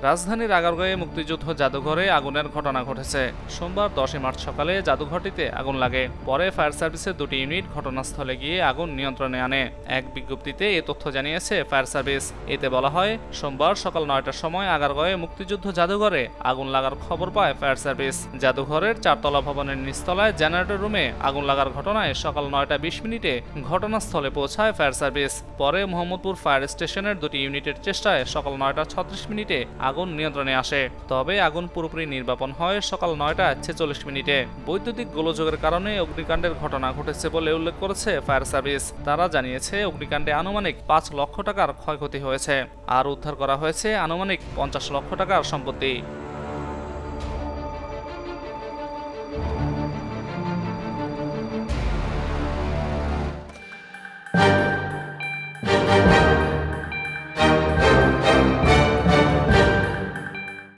রাজধানীর আগারগাঁওয়ে মুক্তিযুদ্ধ জাদুঘরে আগুনের ঘটনা ঘটেছে। সোমবার 10 মার্চ সকালে জাদুঘরটিতে আগুন লাগে। পরে ফায়ার সার্ভিসের 2টি ইউনিট ঘটনাস্থলে গিয়ে আগুন নিয়ন্ত্রণে আনে। এক বিজ্ঞপ্তিতে এ তথ্য জানিয়েছে ফায়ার সার্ভিস। এতে বলা হয়, সোমবার সকাল 9টার সময় আগারগাঁওয়ে মুক্তিযুদ্ধ জাদুঘরে আগুন লাগার খবর পায় ফায়ার সার্ভিস। জাদুঘরের 4তলা ভবনের নিচতলায় জেনারেটর রুমে আগুন লাগার ঘটনায় সকাল 9টা 20 মিনিটে ঘটনাস্থলে পৌঁছায় ফায়ার সার্ভিস। পরে মোহাম্মদপুর ফায়ার স্টেশনের 2টি ইউনিটের চেষ্টায় সকাল 9টা 36 মিনিটে আগুন নিয়ন্ত্রণে আসে। তবে আগুন পুরোপুরি নির্বাপন হয় সকাল 9টা 46 মিনিটে। বৈদ্যুতিক গোলযোগের কারণে অগ্নিকাণ্ডের ঘটনা ঘটেছে বলে উল্লেখ করেছে ফায়ার সার্ভিস। তারা জানিয়েছে, অগ্নিকাণ্ডে আনুমানিক 5 লক্ষ টাকার ক্ষয়ক্ষতি হয়েছে আর উদ্ধার করা হয়েছে আনুমানিক 50 লক্ষ টাকার সম্পত্তি।